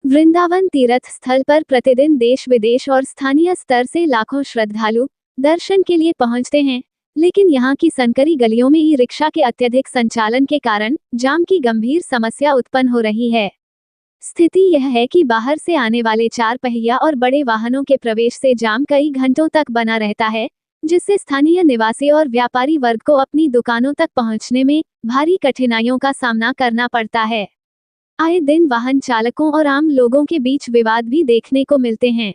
वृंदावन तीर्थ स्थल पर प्रतिदिन देश विदेश और स्थानीय स्तर से लाखों श्रद्धालु दर्शन के लिए पहुंचते हैं, लेकिन यहां की संकरी गलियों में ई रिक्शा के अत्यधिक संचालन के कारण जाम की गंभीर समस्या उत्पन्न हो रही है। स्थिति यह है कि बाहर से आने वाले 4 पहिया और बड़े वाहनों के प्रवेश से जाम कई घंटों तक बना रहता है, जिससे स्थानीय निवासी और व्यापारी वर्ग को अपनी दुकानों तक पहुंचने में भारी कठिनाइयों का सामना करना पड़ता है। आए दिन वाहन चालकों और आम लोगों के बीच विवाद भी देखने को मिलते हैं।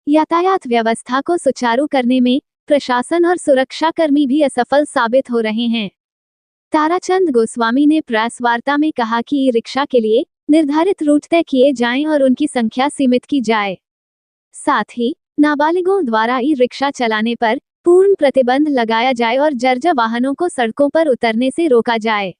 यातायात व्यवस्था को सुचारू करने में प्रशासन और सुरक्षाकर्मी भी असफल साबित हो रहे हैं। ताराचंद गोस्वामी ने प्रेस वार्ता में कहा कि ई रिक्शा के लिए निर्धारित रूट तय किए जाएं और उनकी संख्या सीमित की जाए। साथ ही नाबालिगों द्वारा ई रिक्शा चलाने पर पूर्ण प्रतिबंध लगाया जाए और जर्जर वाहनों को सड़कों पर उतरने से रोका जाए।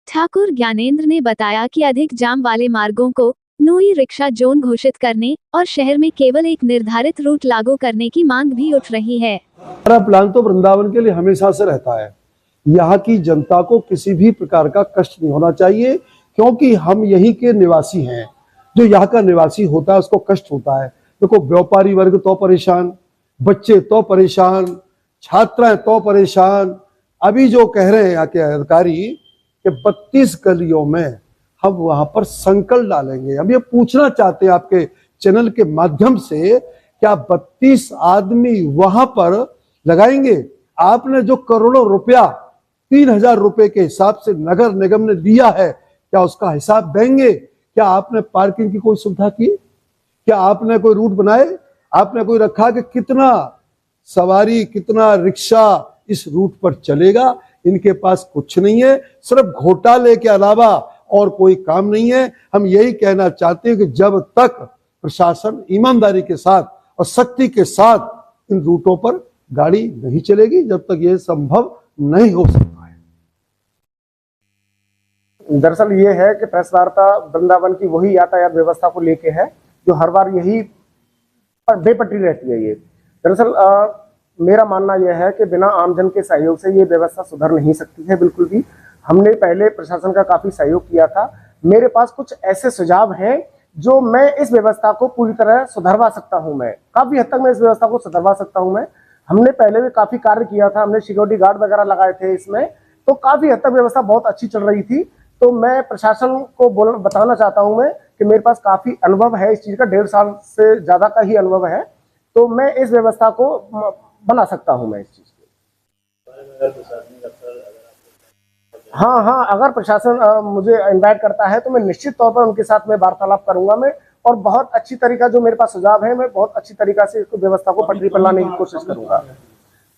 ठाकुर ज्ञानेंद्र ने बताया कि अधिक जाम वाले मार्गों को नो ई रिक्शा जोन घोषित करने और शहर में केवल एक निर्धारित रूट लागू करने की मांग भी उठ रही है। हमारा प्लान तो वृंदावन के लिए हमेशा से रहता है। यहाँ की जनता को किसी भी प्रकार का कष्ट नहीं होना चाहिए, क्योंकि हम यहीं के निवासी हैं। जो यहाँ का निवासी होता है उसको कष्ट होता है। देखो, व्यापारी वर्ग तो परेशान, बच्चे तो परेशान, छात्राएं तो परेशान। अभी जो कह रहे हैं यहाँ के अधिकारी कि 32 गलियों में हम वहां पर संकल्प डालेंगे। हम ये पूछना चाहते हैं आपके चैनल के माध्यम से, क्या 32 आदमी वहां पर लगाएंगे? आपने जो करोड़ों रुपया 3000 रुपए के हिसाब से नगर निगम ने लिया है, क्या उसका हिसाब देंगे? क्या आपने पार्किंग की कोई सुविधा की? क्या आपने कोई रूट बनाए? आपने कोई रखा कि कितना सवारी, कितना रिक्शा इस रूट पर चलेगा? इनके पास कुछ नहीं है, सिर्फ घोटाले के अलावा और कोई काम नहीं है। हम यही कहना चाहते हैं कि जब तक प्रशासन ईमानदारी के साथ और सख्ती के साथ इन रूटों पर गाड़ी नहीं चलेगी, जब तक यह संभव नहीं हो सकता है। दरअसल ये है कि प्रेस वार्ता वृंदावन की वही यातायात व्यवस्था को लेके है जो हर बार यही बेपटरी रहती है। ये दरअसल मेरा मानना यह है कि बिना आमजन के सहयोग से ये व्यवस्था सुधर नहीं सकती है बिल्कुल भी। हमने पहले प्रशासन का काफी सहयोग किया था। मेरे पास कुछ ऐसे सुझाव हैं जो मैं इस व्यवस्था को पूरी तरह सुधरवा सकता हूं। मैं काफी हद तक मैं इस व्यवस्था को सुधरवा सकता हूं। हमने पहले भी काफी कार्य किया था। हमने सिक्योरिटी गार्ड वगैरह लगाए थे इसमें, तो काफी हद तक व्यवस्था बहुत अच्छी चल रही थी। तो मैं प्रशासन को बताना चाहता हूं मैं कि मेरे पास काफी अनुभव है इस चीज का, 1.5 साल से ज्यादा का ही अनुभव है। तो मैं इस व्यवस्था को बना सकता हूं मैं इस चीज को। हाँ, अगर प्रशासन मुझे इनवाइट करता है तो मैं निश्चित तौर पर उनके साथ में वार्तालाप करूंगा मैं, और बहुत अच्छी तरीका जो मेरे पास सुझाव है मैं बहुत अच्छी तरीका से इसको व्यवस्था को पटरी पर लाने की कोशिश करूंगा।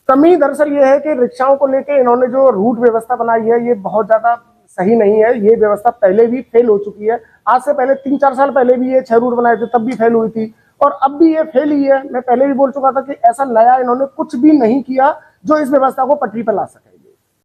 कमी दरअसल ये है कि रिक्शाओं को लेके इन्होंने जो रूट व्यवस्था बनाई है ये बहुत ज्यादा सही नहीं है। ये व्यवस्था पहले भी फेल हो चुकी है। आज से पहले 3-4 साल पहले भी ये 6 रूट बनाए थे, तब भी फेल हुई थी, और अब भी ये फेल ही है। मैं पहले भी बोल चुका था कि ऐसा नया इन्होंने कुछ भी नहीं किया जो इस व्यवस्था को पटरी पर ला सके।